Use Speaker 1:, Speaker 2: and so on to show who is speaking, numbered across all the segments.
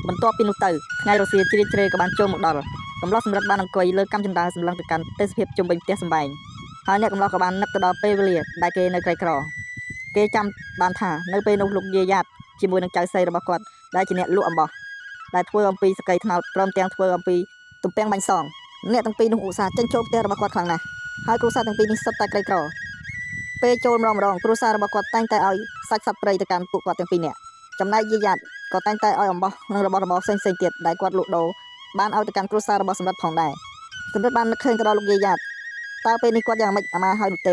Speaker 1: បន្ទាប់ពីនោះទៅថ្ងៃរសៀលជ្រាលជ្រៅក៏បានចូលមកដល់កំឡោះសម្រិតបានអង្គុយលើកាំជណ្ដើរសម្លឹងទៅកាន់ទេសភាពជុំវិញផ្ទះសម្បែងហើយអ្នកកំឡោះក៏បាននឹកទៅដល់ពេលវេលាដែលគេនៅក្រីក្រគេចាំបានថានៅពេលនោះលោកយាយយ៉ាតជាមួយនឹងចៅស្រីរបស់គាត់ដែលជាអ្នកលក់អំបោះដែលធ្វើអំពីសកៃថ្នោតព្រមទាំងធ្វើអំពីទំពាំងបាញ់សងអ្នកទាំងពីរនោះឧស្សាហ៍ចេញចូលផ្ទះរបស់គាត់ខ្លាំងណាស់ហើយគ្រួសារទាំងពីរនេះសុទ្ធតែក្រីក្រពេលចូលម្ដងគ្រួសាររបស់គាត់តែងតែឲ្យសាច់សត្វព្រៃទៅកាន់ពួកគាត់ទាំងពីរនាក់ចំណែកយាយយ៉ាតក៏តែងតែឲ្យអំបោះនិងរបស់របរផ្សេងៗទៀតដែលគាត់លក់ដូរបានឲ្យទៅកាន់គ្រួសាររបស់សម្រិតផងដែរសម្រិតបាននឹកឃើញទៅដល់លោកយាយយ៉ាតតើពេលនេះគាត់យ៉ាងម៉េចអាម៉ាហើយនោះទ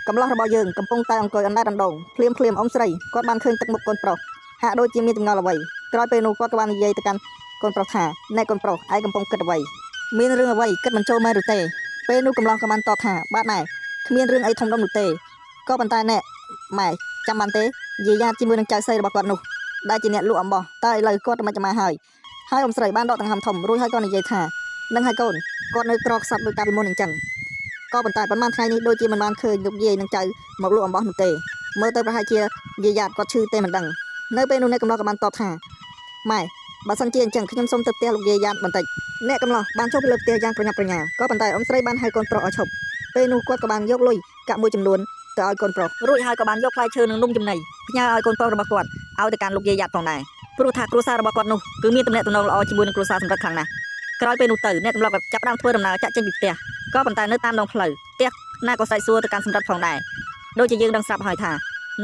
Speaker 1: េកំឡោះរបស់យើងកំពុងតែអង្គុយអណ្ដែតអណ្ដូងភ្លាមអ៊ំស្រីគាត់បានឃើញទឹកមុខកូនប្រុសហាក់ដូចជាមានចម្ងល់អ្វីក្រោយពេលនោះគាត់ក៏បាននិយាយទៅកាន់កូនប្រុសថាអ្នកកូនប្រុសឯងកំពុងគិតអ្វីមានរឿងអ្វីគិតមិនចូលមែនឬទេពេលនោះកំឡោះក៏បានតបថាបាទម៉ែគ្មានរឿងអីធំដុំនោះទេក៏ប៉ុន្តែណែម៉ែចាំបានទេយាយយ៉ាតជាមួយនឹងចៅស្រីរបស់គាត់នោះដែលជាអ្នកលក់អំបោះតើឥឡូវគាត់ទៅមិនចាំហើយអ៊ំស្រីបានដកដង្ហើមធំរួចហើយក៏និយាយថានឹងហើយកូនគាត់នៅក្រខ្សត់ដូចកាលពីមុនអញ្ចឹងក៏ប៉ុន្តែប៉ុន្មានថ្ងៃនេះដូចជាមិនបានឃើញលោកយាយនិងចៅមកលក់អំបោះនោះទេមើលទៅប្រហែលជាយាយយ៉ាតគាត់ឈឺទេមិនដឹងនៅពេលនោះអ្នកកំឡោះក៏បានតបថាម៉ែបើសិនជាអញ្ចឹងខ្ញុំសូមទៅផ្ទះលោកយាយយ៉ាតបន្តិចអ្នកកំឡោះបានចូលទៅលើផ្ទះយ៉ាងប្រញាប់ប្រញាល់ក៏ប៉ុន្តែអ៊ំស្រីបានហៅកូនប្រុសឲ្យឈប់ពេលនោះគាត់ក៏បានយកលុយកាក់មួយចំនួនទៅឲ្យកូនប្រុសរួចហើយក៏បានយកផ្លែឈើនិងនំចំណីផ្ញើឲ្យកូនប្រុសរបស់គាត់ឲ្យទៅកាន់លោកយាយយ៉ាតផងដែរព្រោះថាគ្រួសាររបស់គាត់នោះគឺមានទំនាក់ទំនងល្អជាមួយនឹងគ្រួសារសម្រិតខ្លាំងណាស់ក្រោយពេលនោះទៅអ្នកកំឡោះក៏ចាប់ផ្ដើមធ្វើដំណើរចាក់ចេញពីផ្ទះក៏ប៉ុន្តែនៅតាមដងផ្លូវផ្ទះណាក៏ស្រែកសួរទៅកាន់សម្រិតផងដែរដូចជាយើងដឹងស្រាប់ហើយថា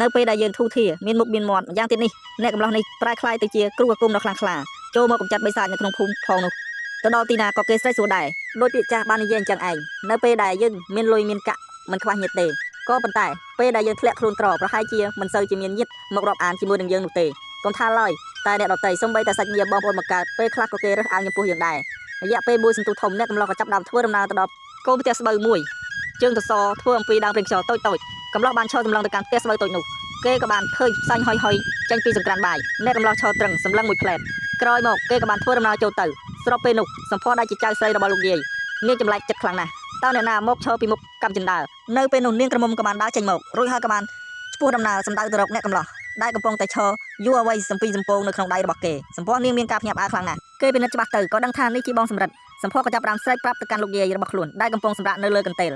Speaker 1: នៅពេលដែលយើងធូរធារមានមុខមានមាត់ម្យ៉ាងទៀតនេះអ្នកកំឡោះនេះប្រែក្លាយទៅជាគ្រូអាគមដ៏ខ្លាំងក្លាចូលមកកំចាត់បិសាចនៅក្នុងភូមិផងនោះទៅដល់ទីណាក៏គេស្រែកសួរដែរដោយពាក្យចាស់បាននិយាយអញ្ចឹងឯងនៅពេលដែលយើងមានលុយមានកាក់មិនខ្វះញាតិទេក៏ប៉ុន្តែពេលដែលយើងធ្លាក់ខ្លួនក្រប្រហែលជាមិនសូវជាមានញាតិមករាប់អានជាមួយនឹងយើងនោះទេកុំថាឡើយតែអ្នកដទៃសូម្បីតែសាច់ញាតិបងប្អូនមកកើតពេលខ្លះក៏គេរើសអើងចំពោះយើងដែររយៈពេលមួយសន្ទុះធំអ្នកកំឡោះក៏ចាប់ដើមធ្វើដំណើរទៅដល់កូនផ្ទះស្បូវមួយជើងសសរធ្វើអំពីដើមព្រីងខ្យល់តូចកំឡោះបានឈរសម្លឹងទៅកាន់ផ្ទះស្បូវតូចនោះគេក៏បានឃើញផ្សាញ់ហុយចេញពីចង្ក្រានបាយអ្នកកំឡោះឈរត្រឹងសម្លឹងមួយផ្លែតក្រោយមកគេក៏បានធ្វើដំណើរចូលទៅស្របពេលនោះសម្ផស្សដែលជាចៅស្រីរបស់លោកយាយនាងចម្លែកចិត្តខ្លាំងណាស់តើអ្នកណាមកឈរពីមុខកម្មចិនដើនៅពេលនោះនាងក្រមុំក៏បានដើរចេញមករួចហើយក៏បានឆ្ពោះដំណើរសម្ដៅទៅរកអ្នកកំឡោះដែលកំពុងតែឈរយូរអ្វីសំពីសំពងនៅក្នុងដៃរបស់គេសម្ផស្សនាងមានការភ្ញាក់ផ្អើលខ្លាំងណាស់គេពិនិត្យច្បាស់ទៅក៏ដឹងថានេះជាបងសម្រិតសម្ផស្សក៏ចាប់ផ្ដើមស្រែកប្រាប់ទៅកាន់លោកយាយរបស់ខ្លួនដែលកំពុងសម្រាកនៅលើកន្ទេល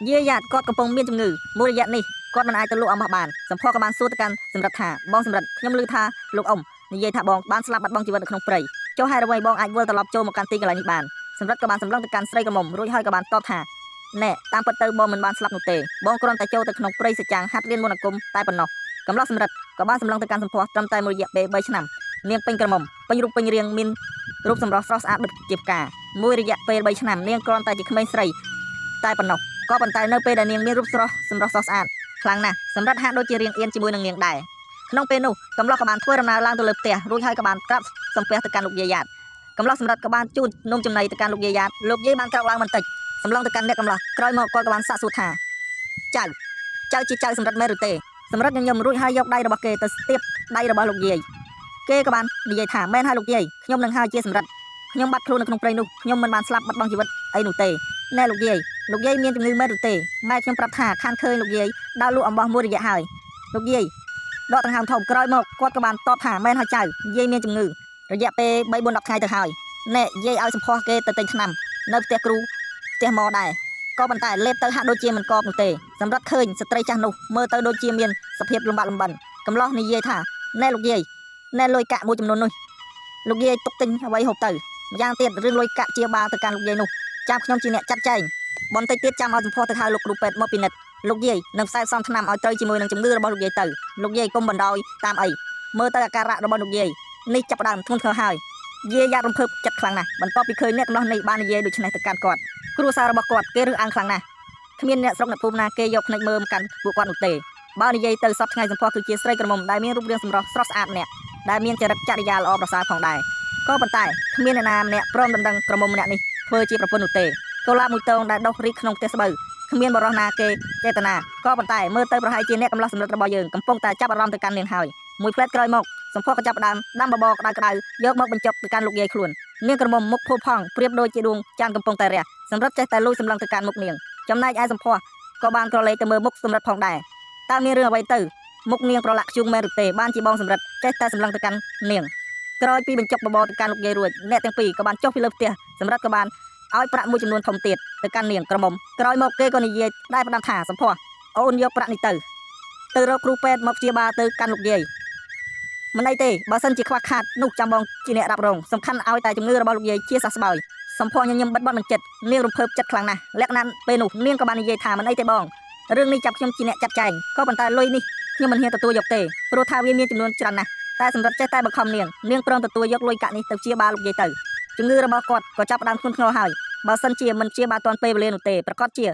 Speaker 1: យាយយ៉ាតគាត់កំពុងមានជំងឺមួយរយៈនេះគាត់មិនអាចទៅលក់អំបោះបានសម្ផស្សក៏បានសួរទៅកាន់សម្រិតថាបងសម្រិតខ្ញុំឮថាលោកអ៊ំនិយាយថាបងបានស្លាប់បាត់បង់ជីវិតនៅក្នុងព្រៃចុះហេតុអ្វីបងអាចវិលត្រឡប់ចូលមកកាន់ទីកន្លែងនេះបានសម្រិតក៏បានសម្លឹងទៅកាន់ស្រីក្រមុំរួចហើយក៏បានតបថាណែតាមពិតទៅបងមិនបានស្លាប់នោះទេបងគ្រាន់តែចូលទៅក្នុងព្រៃសច្ចាំងហាត់រៀនមន្តអាគមតែប៉ុណ្ណោះកំឡោះសម្រិតក៏បានសម្លឹងទៅកាន់សម្ផស្សត្រឹមតែមួយរយៈពេល3ឆ្នាំនាងពេញក្រមុំពេញរូបពេញរាងមានរូបសម្រស់ស្រស់ស្អាតដូចជាផ្កាមួយរយៈពេល3ឆ្នាំនាងគ្រាន់តែជាក្មេងស្រីតែប៉ុណ្ណោះក៏ប៉ុន្តែនៅពេលដែលនាងមានរូបស្រស់សម្រស់ស្រស់ស្អាតខ្លាំងណាស់សម្រិតហាក់ដូចជារៀងអៀនជាមួយនឹងនាងដែរក្នុងពេលនោះកំឡោះក៏បានធ្វើដំណើរឡើងទៅលើផ្ទះរួចហើយក៏បានក្រាបសំពះទៅកាន់លោកយាយយ៉ាតកំឡោះសម្រិតក៏បានជូននំចំណីទៅកាន់លោកយាយយ៉ាតលោកយាយបានក្រោកឡើងបន្តិចសម្លឹងទៅកាន់អ្នកកំឡោះក្រោយមកគាត់ក៏បានសាកសួរថាចៅជាចៅសម្រិតមែនឬទេសម្រិតញញឹមរួចហើយយកដៃរបស់គេទៅស្ទាបដៃរបស់លោកយាយគេក៏បាននិយាយថាមែនហើយលោកយាយខ្ញុំនឹងហើយជាសម្រិតខ្ញុំបាត់ខ្លួននៅក្នុងព្រៃនោះខ្ញុំមិនបានស្លាប់បាត់បង់ជីវិតអីនោះទេណែលោកយាយមានជំងឺមែនឬទេម៉ែខ្ញុំប្រាប់ថាខានឃើញលោកយាយដើរលក់អំបោះមួយរយៈហើយលោកយាយដកដង្ហើមធំក្រោយមកគាត់ក៏បានតបថាមែនហើយចៅយាយមានជំងឺរយៈពេល3 4 10ថ្ងៃទៅហើយណែយាយឲ្យសម្ផស្សគេទៅទិញថ្នាំនៅផ្ទះគ្រូផ្ទះម៉ដែរក៏ប៉ុន្តែលេបទៅហាក់ដូចជាមិនកប់នោះទេសម្រាប់ឃើញស្ត្រីចាស់នោះមើលទៅដូចជាមានសភាពលំបាកលំបិនកំឡោះនិយាយថាណែលោកយាយណែលុយកាក់មួយចំនួននោះលោកយាយទុកទិញអ្វីហូបទៅម្យ៉ាងទៀតរឿងលុយកាក់ជាបាទៅកាន់លោកយាយនោះចាំខ្ញុំជាអ្នកចាត់ចែងបន្តិចទៀតចាំឲ្យសម្ផស្សទៅហៅលោកគ្រូពេទ្យមកពិនិត្យលោកយាយនឹងផ្សាយផ្សំថ្នាំឲ្យត្រូវជាមួយនឹងជំងឺរបស់លោកយាយទៅលោកយាយកុំបណ្ដោយតាមអីមើលទៅអាការៈរបស់លោកយាយនេះចាប់ផ្ដើមធ្ងន់ធ្ងរហើយយាយយ៉ាតរំភើបចិត្តខ្លាំងណាស់បន្ទាប់ពីឃើញអ្នកកំឡោះនេះបាននិយាយដូច្នេះទៅកាន់គាត់គ្រួសាររបស់គាត់គេរើសអើងខ្លាំងណាស់គ្មានអ្នកស្រុកអ្នកភូមិណាគេយកភ្នែកមើលមកកាន់ពួកគាត់នោះទេបើនិយាយទៅសពថ្ងៃសម្ផស្សគឺជាស្រីក្រមុំដែលមានរូបរាងសម្រស់ស្រស់ស្អាតម្នាក់ដែលមានចរិតចរិយាល្អប្រសើរផងដែរក៏ប៉ុន្តែគ្មានអ្នកណាម្នាក់ព្រមដណ្ដឹងក្រមុំម្នាក់នេះធ្វើជាប្រពន្ធនោះទេកូឡាមួយតោងដែលដុះរីកក្នុងផ្ទះស្បូវគ្មានបរិះណាគេចេតនាក៏ប៉ុន្តែមើលទៅប្រហែលជាអ្នកកំឡោះសម្រិតរបស់យើងកំពុងតែចាប់អារម្មណ៍ទៅកាន់នាងហើយមួយផ្លែតក្រោយមកសម្ផស្សក៏ចាប់ដើមដាំបបរក្តៅយកមកបញ្ចុកទៅកាន់លោកយាយខ្លួននាងក្រមុំមុខផូរផង់ប្រៀបដូចជាដួងច័ន្ទកំពុងតែរះសម្រិតចេះតែលួចសម្លឹងទៅកាន់មុខនាងចំណែកឯសម្ផស្សក៏បានក្រឡេកទៅមើលមុខសម្រិតផងដែរតើមានរឿងអ្វីទៅមុខនាងប្រឡាក់ខ្ជុងមែនឬទេបានជាបងសម្រិតចេះតែសម្លឹងទៅកាន់នាង ក្រោយពីបញ្ចុកបបរទៅកាន់លោកយាយរួចអ្នកទាំងពីរក៏បានចុះពីលើផ្ទះសម្រាប់ក៏បានឲ្យប្រាក់មួយចំនួនធំទៀតទៅកាន់នាងក្រមុំក្រោយមកគេក៏និយាយដែរផ្ដាំថាសម្ផស្សអូនយកប្រាក់នេះទៅរកគ្រូពេទ្យមកព្យាបាលទៅកាន់លោកយាយមិនអីទេបើសិនជាខ្វះខាតនោះចាំបងជាអ្នករ៉ាប់រងសំខាន់ឲ្យតែជំងឺរបស់លោកយាយជាសះស្បើយសម្ផស្សញញឹមបិទបាត់មិនចិត្តនាងរំភើបចិត្តខ្លាំងណាស់លក្ខណៈពេលនោះនាងក៏បាននិយាយថាមិនអីទេបងរឿងនេះចាប់ខ្ញុំជាអ្នកចាត់ចែងក៏ប៉ុន្តែលុយនេះខ្ញុំមិនហ៊ានទទួលយកទេព្រោះថាវាមានចំនួនច្រើនណាស់តែសម្រាប់ចេះតែបង្ខំនាងព្រមទទួលយកលុយកាក់នេះទៅព្យាបាលលោកយាយទៅជំងឺរបស់គាត់ក៏ចាប់ផ្ដើមធ្ងន់ធ្ងរហើយបើសិនជាមិនព្យាបាលទាន់ពេលវេលានោះទេប្រកាសជា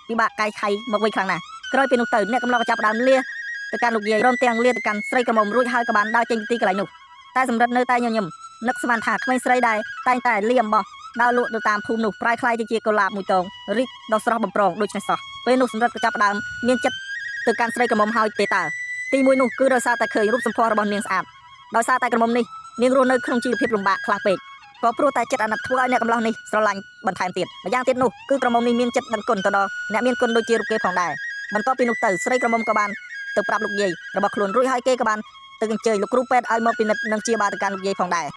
Speaker 1: ពិបាកកាយខៃមកវិញខ្លាំងណាស់ក្រោយពីនោះទៅអ្នកកំឡុងក៏ចាប់ផ្ដើមលាទៅកាន់លោកយាយព្រមទាំងលាទៅកាន់ស្រីក្រមុំរួចហើយក៏បានដើរចេញពីទីកន្លែងនោះតែសម្រាប់នៅតែញញឹមនឹកស្មានថាក្មេងស្រីដែរតែងតែលាអំបោះដើរលក់ទៅតាមភូមិនោះប្រែคล้ายទៅជាកុលាបមួយតងរីកដល់ស្រស់បំប្រងដូចនេះសោះពេលនោះសម្រាប់ក៏ចាប់ផ្ដើមមានចិត្តទៅកាន់ស្រីក្រមុំហើយទេតើទីមួយនោះគឺដោយសារតែឃើញរូបសម្ផស្សរបស់នាងស្អាតដោយសារតែក្រមុំនេះនាងរស់នៅក្នុងជីវភាពលំបាកខ្លាំងពេកក៏ព្រោះតែចិត្តអាណិតធ្វើឲ្យអ្នកកំឡោះនេះស្រឡាញ់បន្ថែមទៀតម្យ៉ាងទៀតនោះគឺក្រមុំនេះមានចិត្តដឹងគុណទៅដល់អ្នកមានគុណដូចជារូបគេផងដែរបន្ទាប់ពីនោះទៅស្រីក្រមុំក៏បានទៅប្រាប់លោកយាយរបស់ខ្លួនរួចហើយគេក៏បានទៅអញ្ជើញលោកគ្រូពេទ្យឲ្យមកពិនិត្យនិងព្យាបាលទៅកាន់លោកយាយផងដែរ